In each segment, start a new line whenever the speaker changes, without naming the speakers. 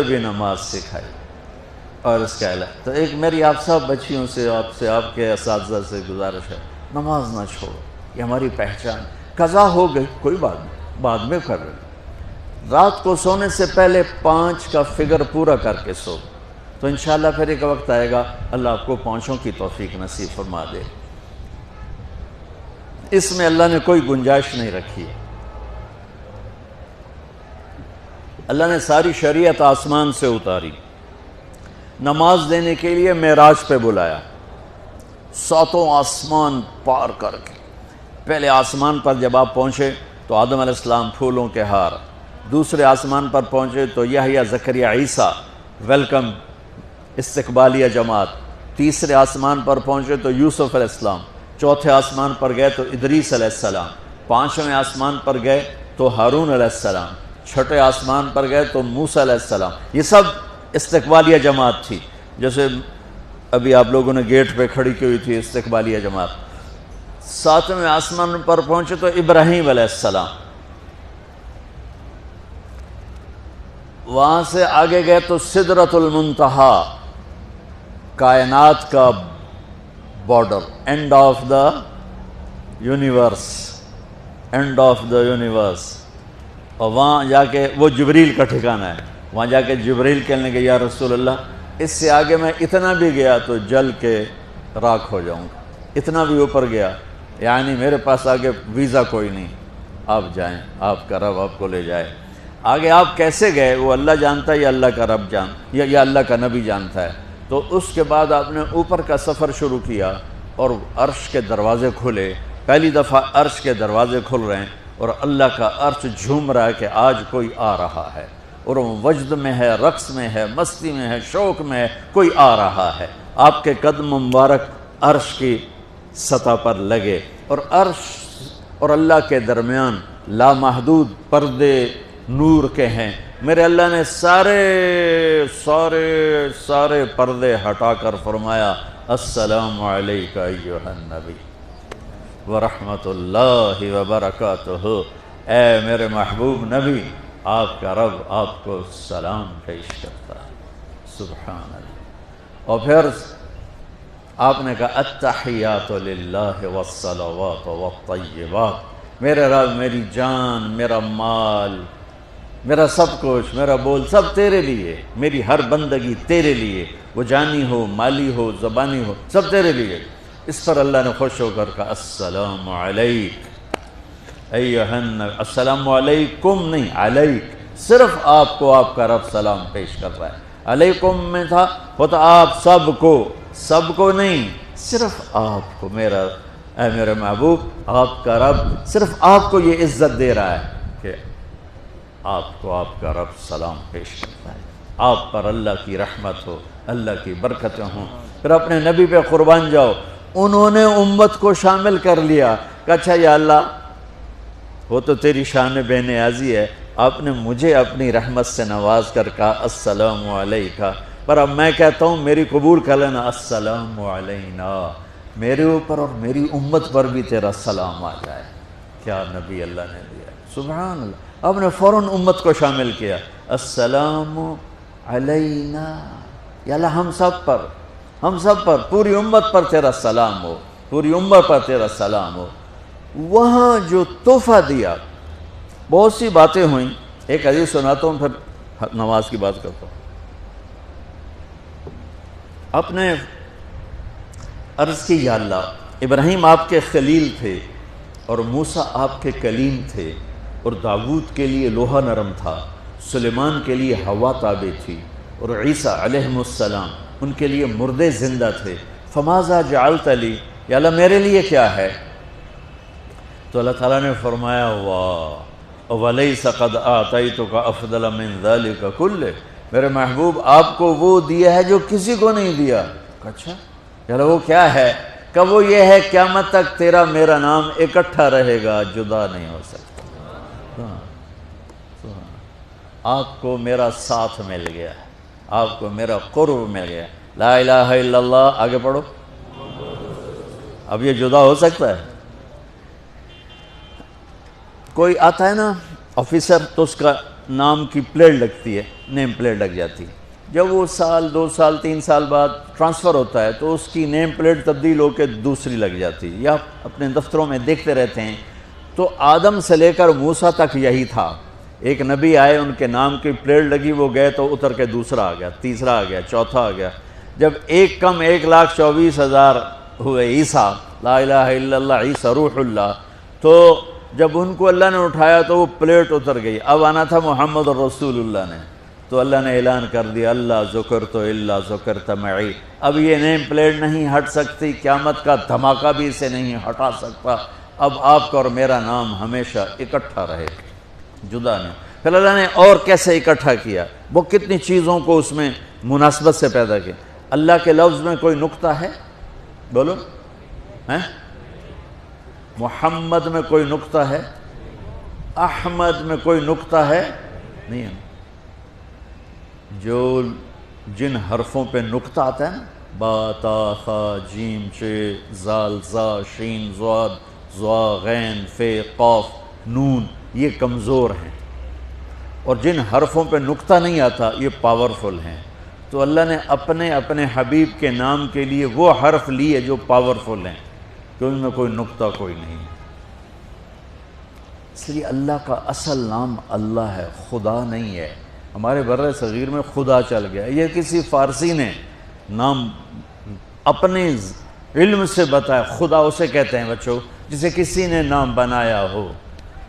بھی نماز سکھائی اور اس کا علاج. تو ایک میری آپ سب بچیوں سے آپ کے اساتذہ سے گزارش ہے، نماز نہ چھوڑو، یہ ہماری پہچان. قضا ہو گئی کوئی بات نہیں، بعد میں کر لیں. رات کو سونے سے پہلے 5 کا فگر پورا کر کے سو، تو انشاءاللہ پھر ایک وقت آئے گا اللہ آپ کو 5 کی توفیق نصیب فرما دے. اس میں اللہ نے کوئی گنجائش نہیں رکھی. اللہ نے ساری شریعت آسمان سے اتاری، نماز دینے کے لیے معراج پہ بلایا، 7 آسمان پار کر کے. پہلے آسمان پر جب آپ پہنچے تو آدم علیہ السلام پھولوں کے ہار، دوسرے آسمان پر پہنچے تو یحییٰ زکریا عیسیٰ ویلکم استقبالیہ جماعت، تیسرے آسمان پر پہنچے تو یوسف علیہ السلام، چوتھے آسمان پر گئے تو ادریس علیہ السلام، 5ویں آسمان پر گئے تو ہارون علیہ السلام، 6 آسمان پر گئے تو موسیٰ علیہ السلام. یہ سب استقبالیہ جماعت تھی، جیسے ابھی آپ لوگوں نے گیٹ پہ کھڑی کی ہوئی تھی استقبالیہ جماعت. 7ویں آسمان پر پہنچے تو ابراہیم علیہ السلام، وہاں سے آگے گئے تو سدرۃ المنتہا، کائنات کا border, and of the universe, and of the universe. اور وہاں جا کے وہ جبریل کا ٹھکانہ ہے، وہاں جا کے جبریل کہنے کہ یا رسول اللہ اس سے آگے میں اتنا بھی گیا تو جل کے راکھ ہو جاؤں گا، اتنا بھی اوپر گیا یعنی میرے پاس آگے ویزا کوئی نہیں، آپ جائیں، آپ کا رب آپ کو لے جائے. آگے آپ کیسے گئے وہ اللہ جانتا ہے یا اللہ کا رب یا اللہ کا نبی جانتا ہے. تو اس کے بعد آپ نے اوپر کا سفر شروع کیا اور عرش کے دروازے کھلے. پہلی دفعہ عرش کے دروازے کھل رہے ہیں اور اللہ کا عرش جھوم رہا ہے کہ آج کوئی آ رہا ہے، اور وہ وجد میں ہے، رقص میں ہے، مستی میں ہے، شوق میں ہے، کوئی آ رہا ہے. آپ کے قدم مبارک عرش کی سطح پر لگے، اور عرش اور اللہ کے درمیان لامحدود پردے نور کے ہیں. میرے اللہ نے سارے پردے ہٹا کر فرمایا السلام علیکہ ایھا النبی ورحمۃ اللہ وبرکاتہ. اے میرے محبوب نبی، آپ کا رب آپ کو سلام پیش کرتا ہے. سبحان اللہ. اور پھر آپ نے کہا التحیات للہ والصلوات والطیبات. میرے رب، میری جان، میرا مال، میرا سب کچھ، میرا بول سب تیرے لیے، میری ہر بندگی تیرے لیے، وہ جانی ہو، مالی ہو، زبانی ہو، سب تیرے لیے. اس پر اللہ نے خوش ہو کر کہا السلام علیک ایھا النبی. السلام علیکم نہیں، علیک. صرف آپ کو آپ کا رب سلام پیش کر رہا ہے. علیکم میں تھا ہوتا آپ سب کو نہیں، صرف آپ کو. اے میرے محبوب، آپ کا رب صرف آپ کو یہ عزت دے رہا ہے کہ آپ کو آپ کا رب سلام پیش کرتا ہے. آپ پر اللہ کی رحمت ہو، اللہ کی برکتیں ہوں. پھر اپنے نبی پہ قربان جاؤ. انہوں نے امت کو شامل کر لیا کہ اچھا یا اللہ، وہ تو تیری شان بے نیازی ہے، آپ نے مجھے اپنی رحمت سے نواز کر کہا السلام علیکہ، پر اب میں کہتا ہوں میری قبول کر لینا السلام علینا، میرے اوپر اور میری امت پر بھی تیرا سلام آ جائے. کیا نبی اللہ نے دیا، سبحان اللہ. آپ نے فوراً امت کو شامل کیا. السلام علینا، یا اللہ ہم سب پر پوری امت پر تیرا سلام ہو، پوری امت پر تیرا سلام ہو. وہاں جو تحفہ دیا، بہت سی باتیں ہوئیں. ایک حدیث سناتا ہوں پھر نماز کی بات کرتا ہوں. آپ نے عرض کی یا اللہ، ابراہیم آپ کے خلیل تھے اور موسیٰ آپ کے کلیم تھے، اور داؤد کے لیے لوہا نرم تھا، سلیمان کے لیے ہوا تابع تھی، اور عیسیٰ علیہ السلام ان کے لیے مردے زندہ تھے. فماذا جعلت لی، یا اللہ میرے لیے کیا ہے؟ تو اللہ تعالیٰ نے فرمایا واہ وَلَيْسَ قَدْ آتَيْتُكَ أَفْضَلَ مِنْ ذَلِكَ كُلِّهِ. میرے محبوب آپ کو وہ دیا ہے جو کسی کو نہیں دیا. اچھا یا اللہ وہ کیا ہے؟ کہ وہ یہ ہے قیامت تک تیرا میرا نام اکٹھا رہے گا، جدا نہیں ہو سکتا. آپ کو میرا ساتھ مل گیا، آپ کو میرا قرب مل گیا. لا الہ الا اللہ، آگے پڑھو. اب یہ جدا ہو سکتا ہے؟ کوئی آتا ہے نا آفیسر، تو اس کا نام کی پلیٹ لگتی ہے، نیم پلیٹ لگ جاتی ہے. جب وہ سال 2 سال 3 سال بعد ٹرانسفر ہوتا ہے تو اس کی نیم پلیٹ تبدیل ہو کے دوسری لگ جاتی ہے، یا اپنے دفتروں میں دیکھتے رہتے ہیں. تو آدم سے لے کر موسیٰ تک یہی تھا. ایک نبی آئے، ان کے نام کی پلیٹ لگی، وہ گئے تو اتر کے دوسرا آ گیا، تیسرا آ گیا، چوتھا آ گیا. جب ایک کم 1,24,000 ہوئے عیسیٰ، لا الہ الا اللہ عیسیٰ روح اللہ، تو جب ان کو اللہ نے اٹھایا تو وہ پلیٹ اتر گئی. اب آنا تھا محمد رسول اللہ نے، تو اللہ نے اعلان کر دیا اللہ ذکرت الا ذکرت معی. اب یہ نیم پلیٹ نہیں ہٹ سکتی، قیامت کا دھماکہ بھی اسے نہیں ہٹا سکتا. اب آپ کا اور میرا نام ہمیشہ اکٹھا رہے، جدا نہیں. پھر اللہ نے اور کیسے اکٹھا کیا، وہ کتنی چیزوں کو اس میں مناسبت سے پیدا کیا. اللہ کے لفظ میں کوئی نقطہ ہے؟ بولو. محمد میں کوئی نقطہ ہے؟ احمد میں کوئی نقطہ ہے؟ نہیں ہے. جو جن حرفوں پہ نقطہ آتا ہے نا، با تا ثا جیم چ زال زا شین ضاد ضا غین ف قاف نون، یہ کمزور ہیں. اور جن حرفوں پہ نقطہ نہیں آتا یہ پاورفل ہیں. تو اللہ نے اپنے حبیب کے نام کے لیے وہ حرف لیے جو پاورفل ہیں، کہ ان میں کوئی نقطہ کوئی نہیں ہے. اس لیے اللہ کا اصل نام اللہ ہے، خدا نہیں ہے. ہمارے بر صغیر میں خدا چل گیا، یہ کسی فارسی نے نام اپنے علم سے بتایا. خدا اسے کہتے ہیں بچوں جسے کسی نے نام بنایا ہو،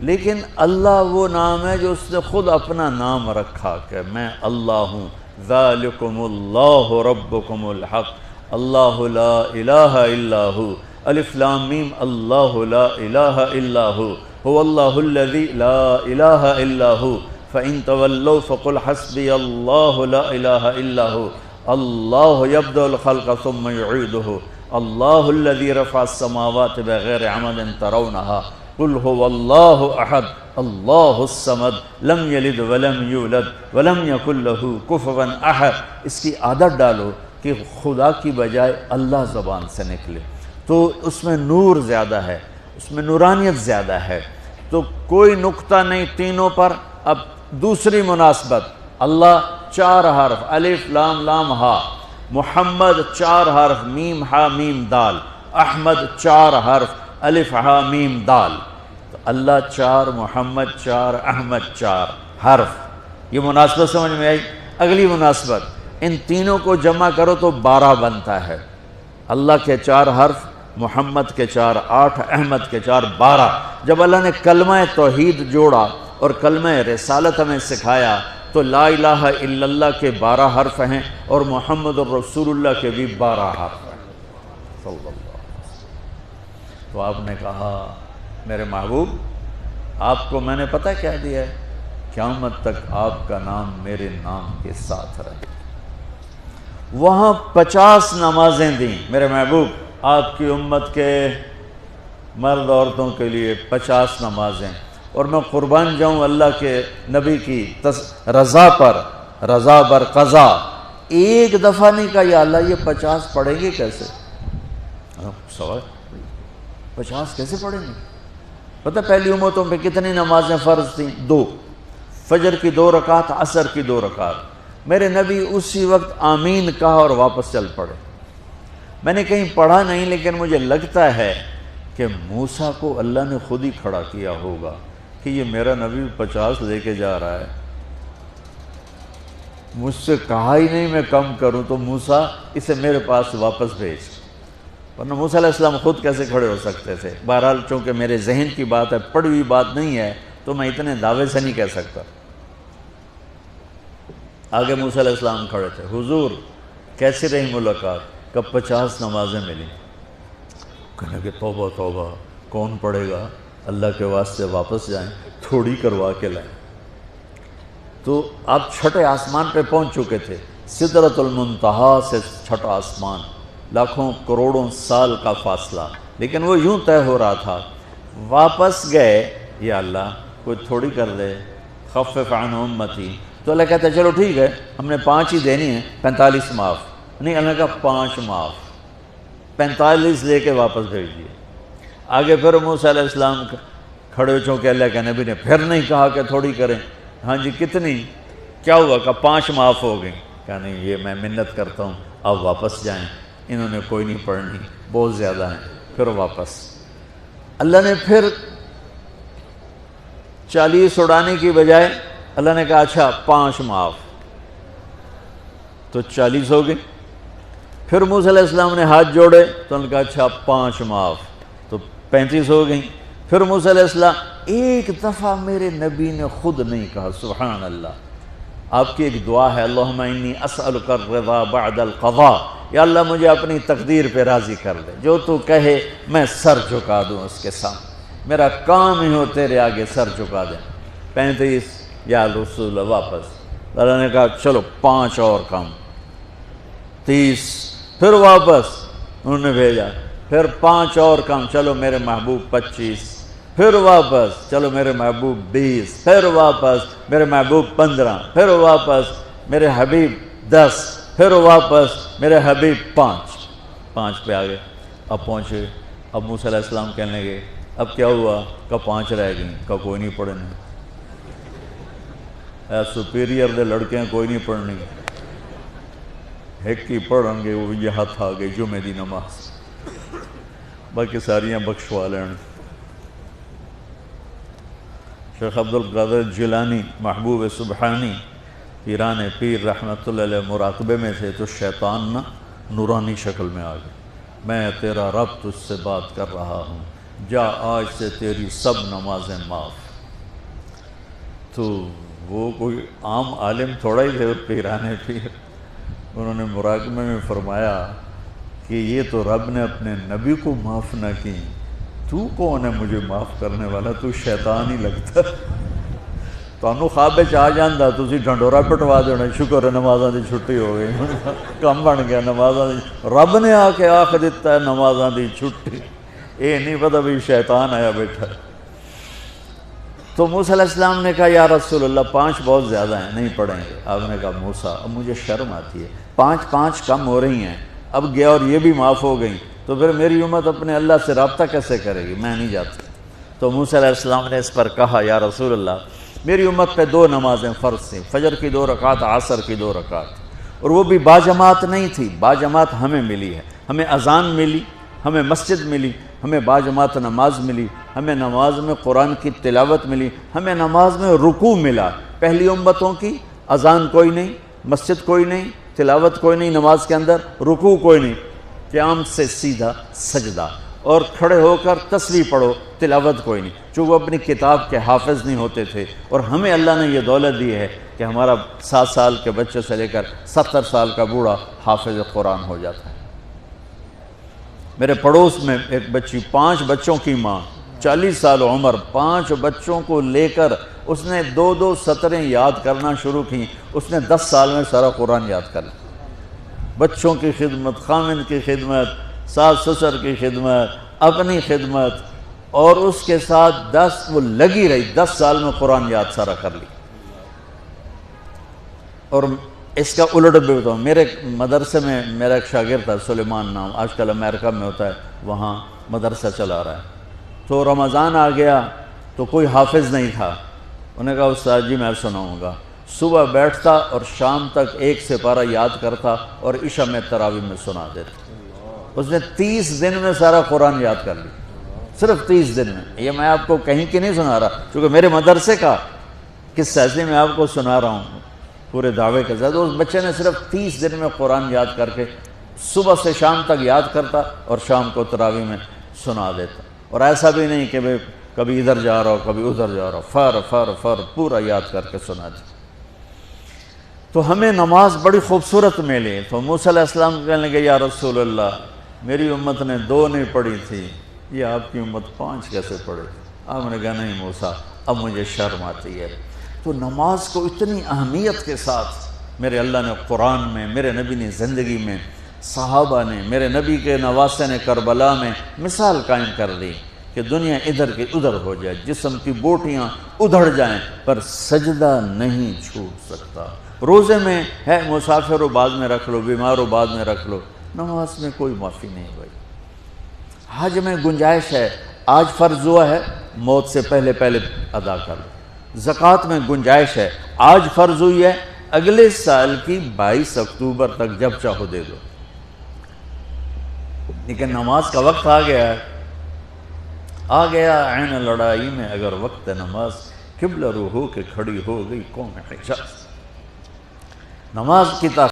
لیکن اللہ وہ نام ہے جو اس نے خود اپنا نام رکھا کہ میں اللہ ہوں. ذالکم اللہ ربکم الحق اللہ لا الہ الا ہو. الف لام میم اللہ لا الہ الا ہو هو اللہ الذی لا الہ الا ہو فَإِن تَوَلَّوْا فَقُلْ حَسْبِيَ اللَّهُ لَا إِلَهَ إِلَّا هُوَ اللَّهُ يَبْدَأُ الْخَلْقَ ثُمَّ يُعِيدُهُ اللَّهُ الَّذِي رَفَعَ السَّمَاوَاتِ بِغَيْرِ عَمَدٍ تَرَوْنَهَا قُلْ هُوَ اللَّهُ أَحَدٌ اللَّهُ الصَّمَدُ لَمْ يَلِدْ وَلَمْ يُولَدْ وَلَمْ يَكُنْ لَهُ كُفُوًا أَحَدٌ. اس کی عادت ڈالو کہ خدا کی بجائے اللہ زبان سے نکلے، تو اس میں نور زیادہ ہے، اس میں نورانیت زیادہ ہے. تو کوئی نقطہ نہیں تینوں پر. اب دوسری مناسبت، اللہ 4 حرف الف لام لام ہا، محمد 4 حرف میم ہا میم دال، احمد 4 حرف الف ہا میم دال. تو اللہ 4، محمد 4، احمد 4 حرف. یہ مناسبت سمجھ میں آئی؟ اگلی مناسبت، ان تینوں کو جمع کرو تو 12 بنتا ہے. اللہ کے 4 حرف، محمد کے 4 8، احمد کے 4 12. جب اللہ نے کلمہ توحید جوڑا اور کلمہ رسالت ہمیں سکھایا تو لا الہ الا اللہ کے 12 حرف ہیں اور محمد الرسول اللہ کے بھی 12 حرف ہیں صلی اللہ علیہ وسلم. تو آپ نے کہا میرے محبوب آپ کو میں نے پتہ کیا دیا ہے، قیامت تک آپ کا نام میرے نام کے ساتھ رہے. وہاں 50 نمازیں دیں میرے محبوب، آپ کی امت کے مرد عورتوں کے لیے 50 نمازیں. اور میں قربان جاؤں اللہ کے نبی کی رضا پر، رضا بر قضا. ایک دفعہ نہیں کہا یا اللہ یہ 50 پڑھیں گے کیسے؟ سوال 50 کیسے پڑھیں گے؟ پتہ پہلی امتوں پہ کتنی نمازیں فرض تھیں؟ 2، فجر کی 2 رکعت، عصر کی 2 رکعت. میرے نبی اسی وقت آمین کہا اور واپس چل پڑے. میں نے کہیں پڑھا نہیں لیکن مجھے لگتا ہے کہ موسیٰ کو اللہ نے خود ہی کھڑا کیا ہوگا کہ یہ میرا نبی 50 لے کے جا رہا ہے، مجھ سے کہا ہی نہیں میں کم کروں، تو موسیٰ اسے میرے پاس واپس بھیج. ورنہ موسیٰ علیہ السلام خود کیسے کھڑے ہو سکتے تھے؟ بہرحال چونکہ میرے ذہن کی بات ہے، پڑھی ہوئی بات نہیں ہے، تو میں اتنے دعوے سے نہیں کہہ سکتا. آگے موسیٰ علیہ السلام کھڑے تھے. حضور کیسی رہی ملاقات؟ کب 50 نمازیں ملی. کہنے کہ توبہ توبہ کون پڑھے گا، اللہ کے واسطے واپس جائیں، تھوڑی کروا کے لائیں. تو آپ چھٹے آسمان پہ پہنچ چکے تھے، سدرۃ المنتہا سے چھٹا آسمان، لاکھوں کروڑوں سال کا فاصلہ، لیکن وہ یوں طے ہو رہا تھا. واپس گئے، یا اللہ کوئی تھوڑی کر دے، خفف عن امتی. تو اللہ کہتا ہے چلو ٹھیک ہے، ہم نے 5 ہی دینی ہیں، 45 معاف. نہیں، اللہ کا 5 معاف، 45 لے کے واپس بھیج دیے. آگے پھر موسیٰ علیہ السلام کھڑے ہو، چونکہ اللہ کے نبی نے پھر نہیں کہا کہ تھوڑی کریں. ہاں جی کتنی؟ کیا ہوا؟ کہ 5 معاف ہو گئیں۔ کہا نہیں یہ میں منت کرتا ہوں اب واپس جائیں، انہوں نے کوئی نہیں پڑھنی، بہت زیادہ ہیں۔ پھر واپس اللہ نے پھر 40 اڑانے کی بجائے اللہ نے کہا اچھا 5 معاف، تو 40 ہو گئے۔ پھر موسیٰ علیہ السلام نے ہاتھ جوڑے تو انہوں نے کہا اچھا 5 معاف، تو 35 ہو گئیں۔ پھر موسیٰ علیہ السلام ایک دفعہ میرے نبی نے خود نہیں کہا، سبحان اللہ، آپ کی ایک دعا ہے اللہم انی اسألک الرضا بعد القضاء، یا اللہ مجھے اپنی تقدیر پہ راضی کر دے، جو تو کہے میں سر جھکا دوں اس کے سامنے، میرا کام ہی ہو تیرے آگے سر جھکا دیں۔ 35 یا رسول اللہ واپس، اللہ نے کہا چلو 5 اور کم، 30، پھر واپس انہوں نے بھیجا، پھر 5 اور کم، چلو میرے محبوب 25، پھر واپس چلو میرے محبوب 20، پھر واپس میرے محبوب 15، پھر واپس میرے حبیب 10، پھر واپس میرے حبیب 5 پہ آگئے۔ اب پہنچے، اب موسیٰ علیہ السلام کہنے لگے اب کیا ہوا؟ کہ 5 رہ گئیں، کہ کوئی نہیں پڑھنے، سپیریئر دے لڑکے ہیں کوئی نہیں پڑھنی، ایک ہی پڑھیں گے وہ یہ ہاتھ آ گئی جمعے دی نماز، باقی ساریاں بخشوا لین۔ شیخ عبدالقادر جیلانی محبوب سبحانی پیران پیر رحمت اللہ علیہ مراقبے میں تھے تو شیطان نا نورانی شکل میں آ گئے، میں تیرا رب تجھ سے بات کر رہا ہوں، جا آج سے تیری سب نمازیں معاف۔ تو وہ کوئی عام عالم تھوڑا ہی تھے، پیران پیر، انہوں نے مراقبے میں فرمایا کہ یہ تو رب نے اپنے نبی کو معاف نہ کی، تو کون ہے مجھے معاف کرنے والا؟ تو شیطان ہی لگتا۔ تانوں خواب آ جاندہ تسی ڈھنڈورا پٹوا دینا، شکر ہے نمازاں دی چھٹی ہو گئی، کم بن گیا نمازاں دی، رب نے آ کے آخ دیتا ہے نمازاں دی چھٹی، یہ نہیں پتہ بھی شیطان آیا بیٹھا۔ تو موسیٰ علیہ السلام نے کہا یا رسول اللہ 5 بہت زیادہ ہیں، نہیں پڑھیں گے۔ آپ نے کہا موسیٰ اب مجھے شرم آتی ہے، 5 کم ہو رہی ہیں، اب گیا اور یہ بھی معاف ہو گئیں تو پھر میری امت اپنے اللہ سے رابطہ کیسے کرے گی؟ میں نہیں جاتا۔ تو موسیٰ علیہ السلام نے اس پر کہا یا رسول اللہ میری امت پہ 2 نمازیں فرض تھیں، فجر کی 2 رکعت، عصر کی 2 رکعت، اور وہ بھی باجماعت نہیں تھی، باجماعت ہمیں ملی ہے، ہمیں اذان ملی، ہمیں مسجد ملی، ہمیں باجماعت نماز ملی، ہمیں نماز میں قرآن کی تلاوت ملی، ہمیں نماز میں رکوع ملا۔ پہلی امتوں کی اذان کوئی نہیں، مسجد کوئی نہیں، تلاوت کوئی نہیں، نماز کے اندر رکوع کوئی نہیں، قیام سے سیدھا سجدہ، اور کھڑے ہو کر تسبیح پڑھو، تلاوت کوئی نہیں، چونکہ وہ اپنی کتاب کے حافظ نہیں ہوتے تھے۔ اور ہمیں اللہ نے یہ دولت دی ہے کہ ہمارا 7 سال کے بچے سے لے کر 70 سال کا بوڑھا حافظ قرآن ہو جاتا ہے۔ میرے پڑوس میں ایک بچی، 5 بچوں کی ماں، 40 سال عمر، 5 بچوں کو لے کر اس نے 2 سطریں یاد کرنا شروع کی، اس نے 10 سال میں سارا قرآن یاد کر لیا۔ بچوں کی خدمت، خامن کی خدمت، ساس سسر کی خدمت، اپنی خدمت، اور اس کے ساتھ 10 وہ لگی رہی، 10 سال میں قرآن یاد سارا کر لی۔ اور اس کا الٹ بھی بتاؤں، میرے مدرسے میں میرا ایک شاگرد تھا سلیمان نام، آج کل امریکہ میں ہوتا ہے، وہاں مدرسہ چلا رہا ہے۔ تو رمضان آ گیا تو کوئی حافظ نہیں تھا، انہوں نے کہا استاد جی میں سناؤں گا۔ صبح بیٹھتا اور شام تک 1 سپارہ یاد کرتا اور عشاء میں تراویح میں سنا دیتا۔ اس نے 30 دن میں سارا قرآن یاد کر لی، صرف 30 دن میں۔ یہ میں آپ کو کہیں کی نہیں سنا رہا، چونکہ میرے مدرسے کا قصہ ہے، میں آپ کو سنا رہا ہوں پورے دعوے کے ساتھ۔ اس بچے نے صرف 30 دن میں قرآن یاد کر کے صبح سے شام تک یاد کرتا اور شام کو تراویح میں سنا دیتا، اور ایسا بھی نہیں کہ کبھی ادھر جا رہا ہو کبھی ادھر جا رہا ہو، فر پورا یاد کر کے سنا دی۔ تو ہمیں نماز بڑی خوبصورت ملی۔ تو موسیٰ علیہ السلام کہنے لگے یا رسول اللہ میری امت نے 2 نہیں پڑھی تھی، یہ آپ کی امت 5 کیسے پڑھے؟ آپ نے کہا نہیں موسیٰ اب مجھے شرم آتی ہے۔ تو نماز کو اتنی اہمیت کے ساتھ میرے اللہ نے قرآن میں، میرے نبی نے زندگی میں، صحابہ نے، میرے نبی کے نواسے نے کربلا میں مثال قائم کر دی کہ دنیا ادھر کی ادھر ہو جائے، جسم کی بوٹیاں ادھڑ جائیں پر سجدہ نہیں چھوٹ سکتا۔ روزے میں ہے مسافر ہو بعد میں رکھ لو، بیمار ہو بعد میں رکھ لو، نماز میں کوئی معافی نہیں بھائی۔ حج میں گنجائش ہے، آج فرض ہوا ہے موت سے پہلے ادا کر لو، زکوٰۃ میں گنجائش ہے، آج فرض ہوئی ہے، اگلے سال کی 22 اکتوبر تک جب چاہو دے دو، لیکن نماز کا وقت آ گیا ہے، آ گیا عین لڑائی میں اگر وقت نماز، قبلہ رو ہو کے کھڑی ہو گئی قوم حجاز، نماز کی